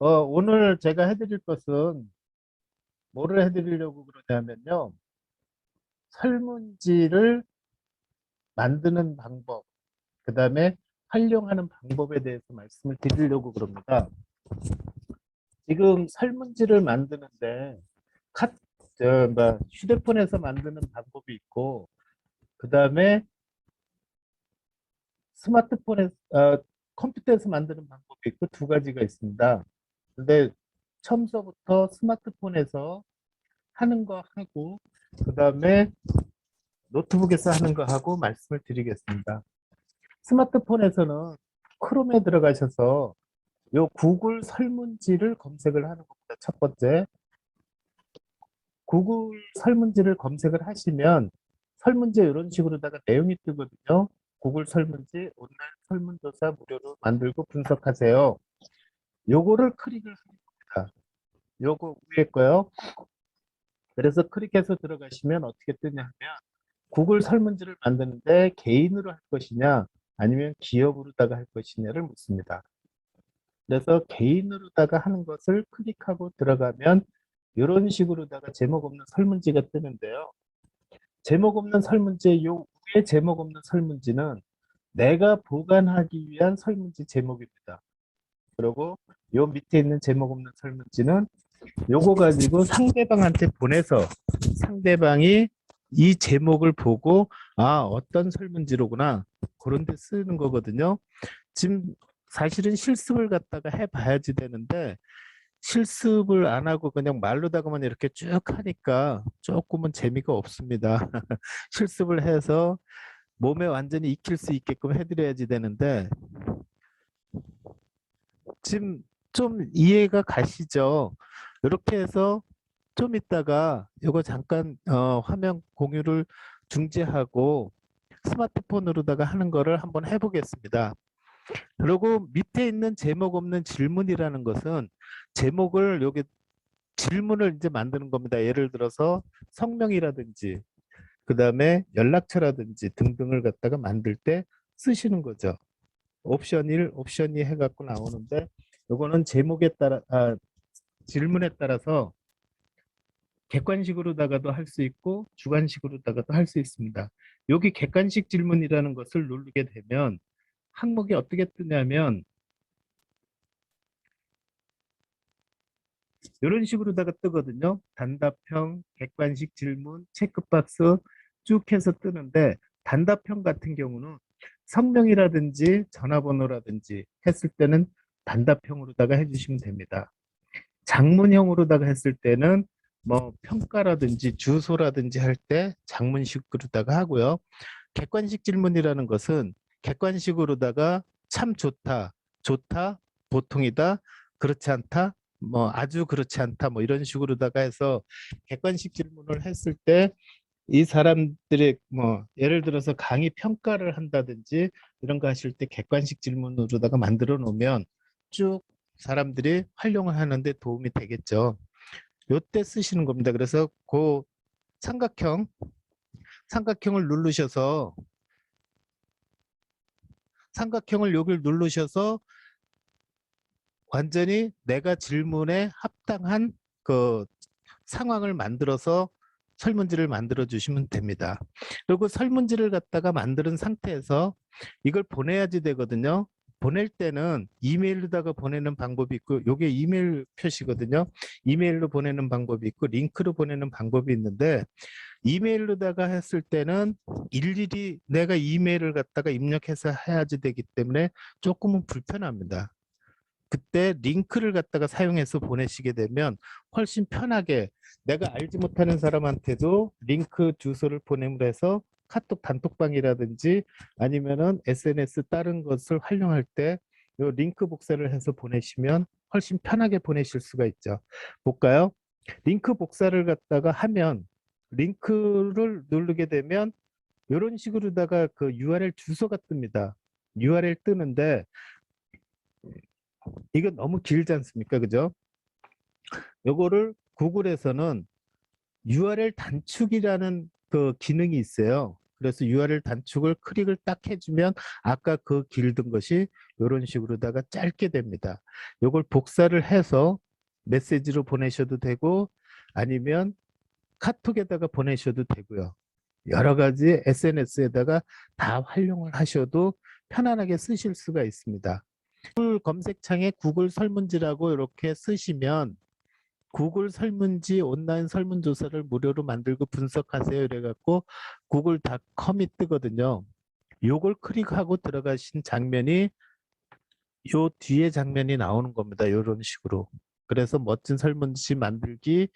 오늘 제가 해드릴 것은 뭐를 해드리려고 그러냐면요. 설문지를 만드는 방법, 그 다음에 활용하는 방법에 대해서 말씀을 드리려고 그럽니다. 지금 설문지를 만드는데 휴대폰에서 만드는 방법이 있고, 그 다음에 스마트폰에서, 컴퓨터에서 만드는 방법이 있고 두 가지가 있습니다. 근데 처음서부터 스마트폰에서 하는 거 하고, 그 다음에 노트북에서 하는 거 하고 말씀을 드리겠습니다. 스마트폰에서는 크롬에 들어가셔서 요 구글 설문지를 검색을 하는 겁니다. 첫 번째, 구글 설문지를 검색을 하시면 설문지에 이런 식으로다가 내용이 뜨거든요. 구글 설문지 온라인 설문조사 무료로 만들고 분석하세요. 요거를 클릭을 합니다. 요거 위에 거요. 그래서 클릭해서 들어가시면 어떻게 뜨냐 하면 구글 설문지를 만드는데 개인으로 할 것이냐 아니면 기업으로다가 할 것이냐를 묻습니다. 그래서 개인으로다가 하는 것을 클릭하고 들어가면 이런 식으로다가 제목 없는 설문지가 뜨는데요. 제목 없는 설문지, 요 위에 제목 없는 설문지는 내가 보관하기 위한 설문지 제목입니다. 그리고 요 밑에 있는 제목 없는 설문지는 요거 가지고 상대방한테 보내서 상대방이 이 제목을 보고 어떤 설문지로구나 그런 데 쓰는 거거든요. 지금 사실은 실습을 갖다가 해봐야지 되는데 실습을 안 하고 그냥 말로다가만 이렇게 쭉 하니까 조금은 재미가 없습니다. 실습을 해서 몸에 완전히 익힐 수 있게끔 해드려야지 되는데 지금 좀 이해가 가시죠? 이렇게 해서 좀 이따가 이거 잠깐 화면 공유를 중지하고 스마트폰으로다가 하는 거를 한번 해보겠습니다. 그리고 밑에 있는 제목 없는 질문이라는 것은 제목을 여기 질문을 이제 만드는 겁니다. 예를 들어서 성명이라든지 그 다음에 연락처라든지 등등을 갖다가 만들 때 쓰시는 거죠. 옵션 1, 옵션 2 해갖고 나오는데 요거는 제목에 따라 질문에 따라서 객관식으로다가도 할 수 있고 주관식으로다가도 할 수 있습니다. 여기 객관식 질문이라는 것을 누르게 되면 항목이 어떻게 뜨냐면 이런 식으로다가 뜨거든요. 단답형, 객관식 질문, 체크박스 쭉 해서 뜨는데 단답형 같은 경우는 성명이라든지 전화번호라든지 했을 때는 단답형으로다가 해주시면 됩니다. 장문형으로다가 했을 때는 뭐 평가라든지 주소라든지 할 때 장문식으로다가 하고요. 객관식 질문이라는 것은 객관식으로다가 참 좋다, 좋다, 보통이다, 그렇지 않다, 뭐 아주 그렇지 않다, 뭐 이런 식으로다가 해서 객관식 질문을 했을 때 이 사람들의 뭐 예를 들어서 강의 평가를 한다든지 이런 거 하실 때 객관식 질문으로다가 만들어 놓으면 쭉 사람들이 활용을 하는데 도움이 되겠죠. 요때 쓰시는 겁니다. 그래서 그 삼각형을 누르셔서 삼각형을 여기를 누르셔서 완전히 내가 질문에 합당한 그 상황을 만들어서 설문지를 만들어 주시면 됩니다. 그리고 설문지를 갖다가 만드는 상태에서 이걸 보내야지 되거든요. 보낼 때는 이메일로다가 보내는 방법이 있고 이게 이메일 표시거든요. 이메일로 보내는 방법이 있고 링크로 보내는 방법이 있는데 이메일로다가 했을 때는 일일이 내가 이메일을 갖다가 입력해서 해야지 되기 때문에 조금은 불편합니다. 그때 링크를 갖다가 사용해서 보내시게 되면 훨씬 편하게 내가 알지 못하는 사람한테도 링크 주소를 보냄으로 해서 카톡 단톡방이라든지 아니면은 SNS 다른 것을 활용할 때 요 링크 복사를 해서 보내시면 훨씬 편하게 보내실 수가 있죠. 볼까요? 링크 복사를 갖다가 하면 링크를 누르게 되면 이런 식으로다가 그 URL 주소가 뜹니다. URL 뜨는데 이거 너무 길지 않습니까? 그죠? 요거를 구글에서는 URL 단축이라는 그 기능이 있어요. 그래서 URL 단축을 클릭을 딱 해주면 아까 그 길든 것이 이런 식으로다가 짧게 됩니다. 이걸 복사를 해서 메시지로 보내셔도 되고 아니면 카톡에다가 보내셔도 되고요. 여러 가지 SNS에다가 다 활용을 하셔도 편안하게 쓰실 수가 있습니다. 구글 검색창에 구글 설문지라고 이렇게 쓰시면 구글 설문지 온라인 설문조사를 무료로 만들고 분석하세요. 이래갖고 구글닷컴이 뜨거든요. 요걸 클릭하고 들어가신 장면이 요 뒤에 장면이 나오는 겁니다. 이런 식으로. 그래서 멋진 설문지 만들기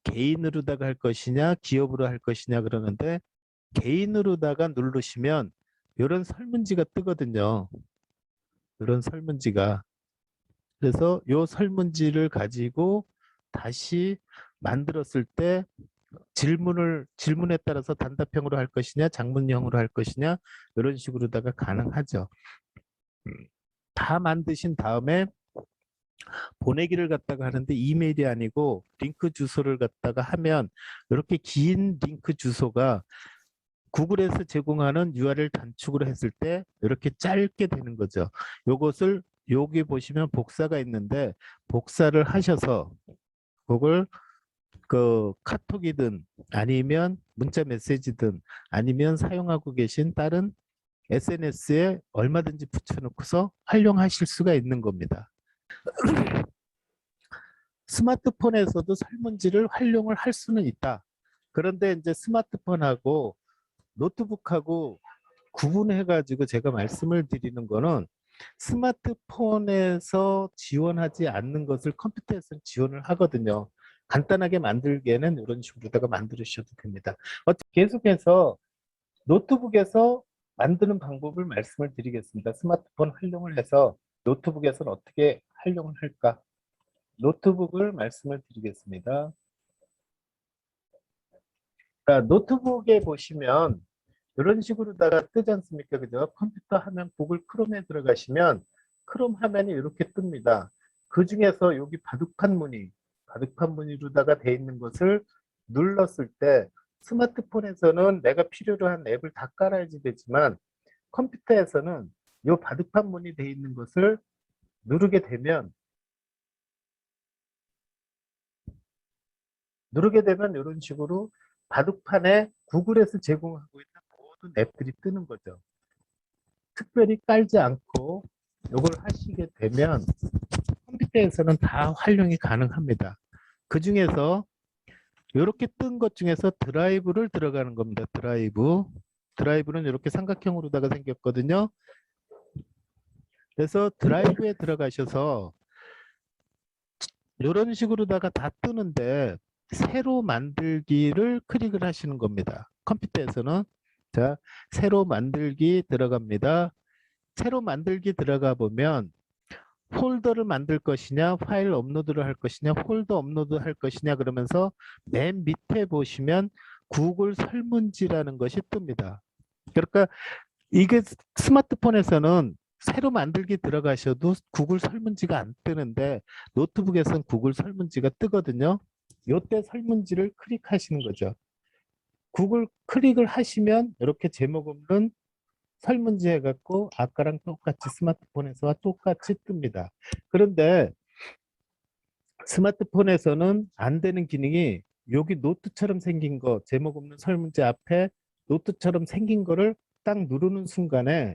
개인으로다가 할 것이냐 기업으로 할 것이냐 그러는데 개인으로다가 누르시면 이런 설문지가 뜨거든요. 이런 설문지가. 그래서 이 설문지를 가지고 다시 만들었을 때 질문에 따라서 단답형으로 할 것이냐 장문형으로 할 것이냐 이런 식으로다가 가능하죠. 다 만드신 다음에 보내기를 갖다가 하는데 이메일이 아니고 링크 주소를 갖다가 하면 이렇게 긴 링크 주소가 구글에서 제공하는 URL 단축으로 했을 때 이렇게 짧게 되는 거죠. 요것을 여기 보시면 복사가 있는데 복사를 하셔서 그걸 그 카톡이든 아니면 문자 메시지든 아니면 사용하고 계신 다른 SNS에 얼마든지 붙여놓고서 활용하실 수가 있는 겁니다. 스마트폰에서도 설문지를 활용을 할 수는 있다. 그런데 이제 스마트폰하고 노트북하고 구분해가지고 제가 말씀을 드리는 거는 스마트폰에서 지원하지 않는 것을 컴퓨터에서 지원을 하거든요. 간단하게 만들기에는 이런 식으로다가 만드셔도 됩니다. 계속해서 노트북에서 만드는 방법을 말씀을 드리겠습니다. 스마트폰 활용을 해서 노트북에서는 어떻게 활용을 할까? 노트북을 말씀을 드리겠습니다. 자, 노트북에 보시면 이런 식으로다가 뜨지 않습니까? 그죠? 컴퓨터 화면 구글 크롬에 들어가시면 크롬 화면이 이렇게 뜹니다. 그 중에서 여기 바둑판 무늬로다가 돼 있는 것을 눌렀을 때 스마트폰에서는 내가 필요로 한 앱을 다 깔아야지 되지만 컴퓨터에서는 이 바둑판 무늬 돼 있는 것을 누르게 되면 이런 식으로 바둑판에 구글에서 제공하고 있는 모든 앱들이 뜨는 거죠. 특별히 깔지 않고 이걸 하시게 되면 컴퓨터에서는 다 활용이 가능합니다. 그 중에서 이렇게 뜬 것 중에서 드라이브를 들어가는 겁니다. 드라이브는 이렇게 삼각형으로다가 생겼거든요. 그래서 드라이브에 들어가셔서 이런 식으로다가 다 뜨는데 새로 만들기를 클릭을 하시는 겁니다. 컴퓨터에서는. 자, 새로 만들기 들어갑니다. 새로 만들기 들어가 보면 폴더를 만들 것이냐 파일 업로드를 할 것이냐 폴더 업로드 할 것이냐 그러면서 맨 밑에 보시면 구글 설문지라는 것이 뜹니다. 그러니까 이게 스마트폰에서는 새로 만들기 들어가셔도 구글 설문지가 안 뜨는데 노트북에서는 구글 설문지가 뜨거든요. 이때 설문지를 클릭하시는 거죠. 구글 클릭을 하시면 이렇게 제목 없는 설문지 해갖고 아까랑 똑같이 스마트폰에서와 똑같이 뜹니다. 그런데 스마트폰에서는 안 되는 기능이 여기 노트처럼 생긴 거 제목 없는 설문지 앞에 노트처럼 생긴 거를 딱 누르는 순간에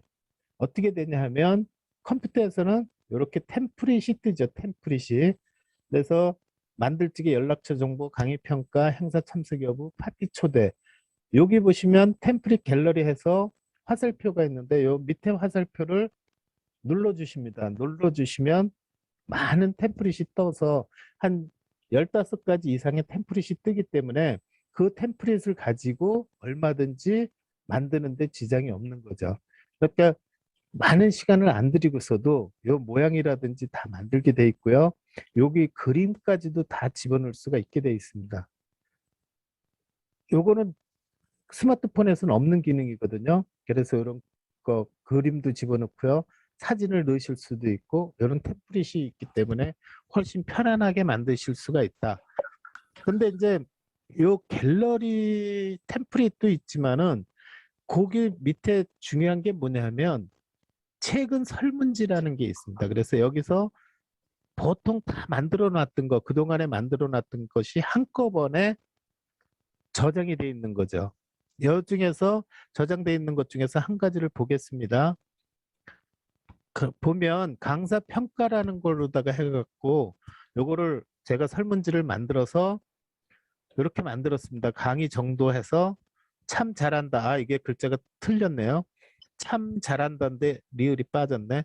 어떻게 되냐 하면 컴퓨터에서는 이렇게 템플릿이 뜨죠. 템플릿이. 그래서 만들지기 연락처 정보 강의 평가 행사 참석 여부 파티 초대 여기 보시면 템플릿 갤러리 해서 화살표가 있는데 요 밑에 화살표를 눌러주십니다. 눌러주시면 많은 템플릿이 떠서 한 15가지 이상의 템플릿이 뜨기 때문에 그 템플릿을 가지고 얼마든지 만드는데 지장이 없는 거죠. 그러니까 많은 시간을 안 들이고서도 요 모양이라든지 다 만들게 돼 있고요. 여기 그림까지도 다 집어넣을 수가 있게 돼 있습니다. 요거는 스마트폰에서는 없는 기능이거든요. 그래서 이런 거 그림도 집어넣고요. 사진을 넣으실 수도 있고 이런 템플릿이 있기 때문에 훨씬 편안하게 만드실 수가 있다. 근데 이제 요 갤러리 템플릿도 있지만은 거기 밑에 중요한 게 뭐냐면 최근 설문지라는 게 있습니다. 그래서 여기서 보통 다 만들어 놨던 거, 그동안에 만들어 놨던 것이 한꺼번에 저장이 돼 있는 거죠. 여 중에서 저장돼 있는 것 중에서 한 가지를 보겠습니다. 보면 강사 평가라는 걸로다가 해갖고 요거를 제가 설문지를 만들어서 이렇게 만들었습니다. 강의 정도 해서 참 잘한다. 아, 이게 글자가 틀렸네요. 참 잘한다인데 리을이 빠졌네.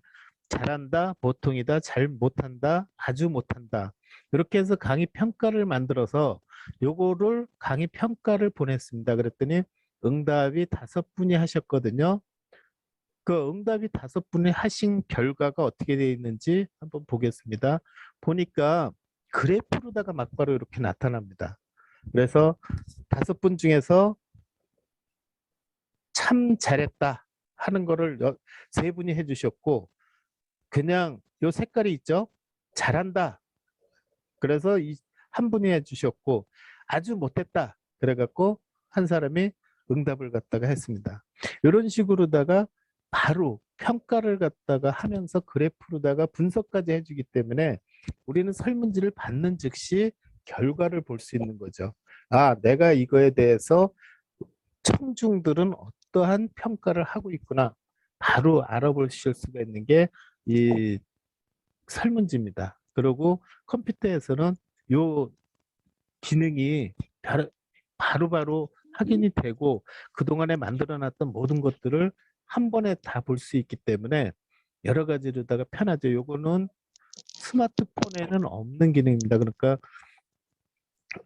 잘한다, 보통이다, 잘 못한다, 아주 못한다. 이렇게 해서 강의 평가를 만들어서 요거를 강의 평가를 보냈습니다. 그랬더니 응답이 5분이 하셨거든요. 그 응답이 5분이 하신 결과가 어떻게 되어 있는지 한번 보겠습니다. 보니까 그래프로다가 막바로 이렇게 나타납니다. 그래서 5분 중에서 참 잘했다 하는 거를 3분이 해주셨고, 그냥 요 색깔이 있죠? 잘한다. 그래서 한 분이 해주셨고, 아주 못했다. 그래갖고 한 사람이 응답을 갖다가 했습니다. 이런 식으로다가 바로 평가를 갖다가 하면서 그래프로다가 분석까지 해주기 때문에 우리는 설문지를 받는 즉시 결과를 볼 수 있는 거죠. 아, 내가 이거에 대해서 청중들은 어떠한 평가를 하고 있구나. 바로 알아보실 수가 있는 게 이 설문지입니다. 그리고 컴퓨터에서는 요 기능이 바로바로 확인이 되고 그동안에 만들어놨던 모든 것들을 한 번에 다 볼 수 있기 때문에 여러 가지로다가 편하죠. 요거는 스마트폰에는 없는 기능입니다. 그러니까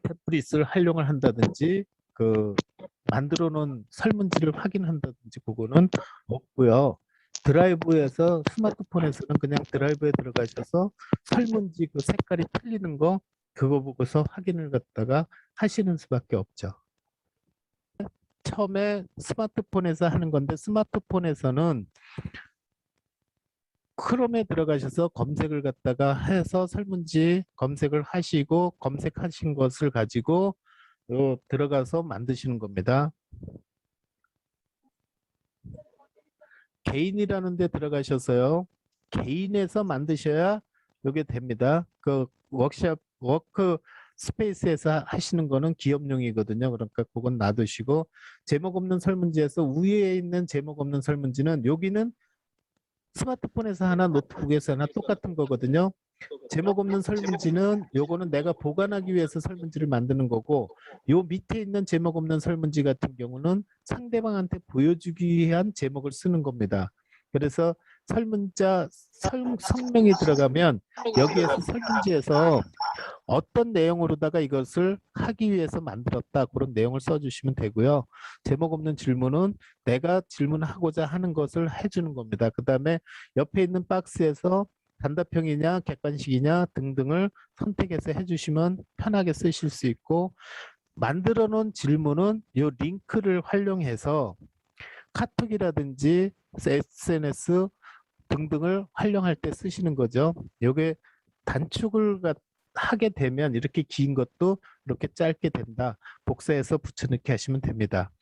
태블릿을 활용을 한다든지 그 만들어 놓은 설문지를 확인한다든지 그거는 없고요. 드라이브에서 스마트폰에서는 그냥 드라이브에 들어가셔서 설문지 그 색깔이 틀리는 거 그거 보고서 확인을 갖다가 하시는 수밖에 없죠. 처음에 스마트폰에서 하는 건데 스마트폰에서는 크롬에 들어가셔서 검색을 갖다가 해서 설문지 검색을 하시고 검색하신 것을 가지고 들어가서 만드시는 겁니다. 개인이라는 데 들어가셔서요. 개인에서 만드셔야 이게 됩니다. 그 워크샵, 워크 스페이스에서 하시는 거는 기업용이거든요. 그러니까 그건 놔두시고 제목 없는 설문지에서 위에 있는 제목 없는 설문지는 여기는 스마트폰에서 하나 노트북에서 하나 똑같은 거거든요. 제목 없는 설문지는 요거는 내가 보관하기 위해서 설문지를 만드는 거고 요 밑에 있는 제목 없는 설문지 같은 경우는 상대방한테 보여주기 위한 제목을 쓰는 겁니다. 그래서 성명이 들어가면 여기에서 설문지에서 어떤 내용으로다가 이것을 하기 위해서 만들었다 그런 내용을 써주시면 되고요. 제목 없는 질문은 내가 질문하고자 하는 것을 해주는 겁니다. 그 다음에 옆에 있는 박스에서 단답형이냐 객관식이냐 등등을 선택해서 해주시면 편하게 쓰실 수 있고 만들어 놓은 질문은 이 링크를 활용해서 카톡이라든지 SNS 등등을 활용할 때 쓰시는 거죠. 이게 단축을 하게 되면 이렇게 긴 것도 이렇게 짧게 된다. 복사해서 붙여넣기 하시면 됩니다.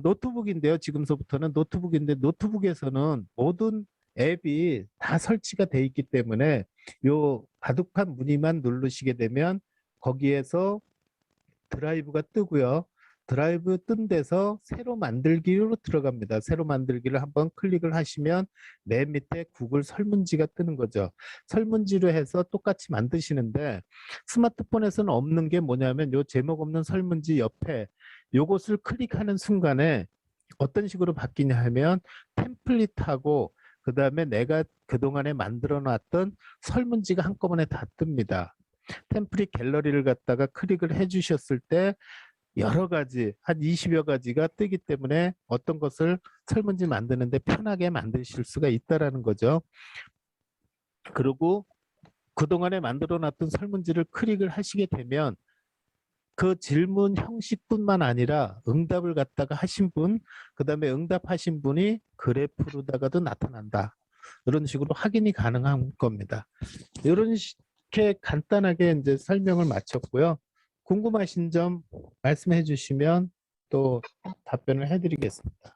노트북인데요. 지금서부터는 노트북인데 노트북에서는 모든 앱이 다 설치가 돼 있기 때문에 요 바둑판 무늬만 누르시게 되면 거기에서 드라이브가 뜨고요. 드라이브 뜬 데서 새로 만들기로 들어갑니다. 새로 만들기를 한번 클릭을 하시면 맨 밑에 구글 설문지가 뜨는 거죠. 설문지로 해서 똑같이 만드시는데 스마트폰에서는 없는 게 뭐냐면 요 제목 없는 설문지 옆에 요것을 클릭하는 순간에 어떤 식으로 바뀌냐 하면 템플릿하고 그 다음에 내가 그동안에 만들어 놨던 설문지가 한꺼번에 다 뜹니다. 템플릿 갤러리를 갖다가 클릭을 해 주셨을 때 여러 가지 한 20여 가지가 뜨기 때문에 어떤 것을 설문지 만드는데 편하게 만드실 수가 있다라는 거죠. 그리고 그동안에 만들어 놨던 설문지를 클릭을 하시게 되면 그 질문 형식뿐만 아니라 응답을 갖다가 하신 분, 그 다음에 응답하신 분이 그래프로다가도 나타난다. 이런 식으로 확인이 가능한 겁니다. 이런 식의 간단하게 이제 설명을 마쳤고요. 궁금하신 점 말씀해 주시면 또 답변을 해드리겠습니다.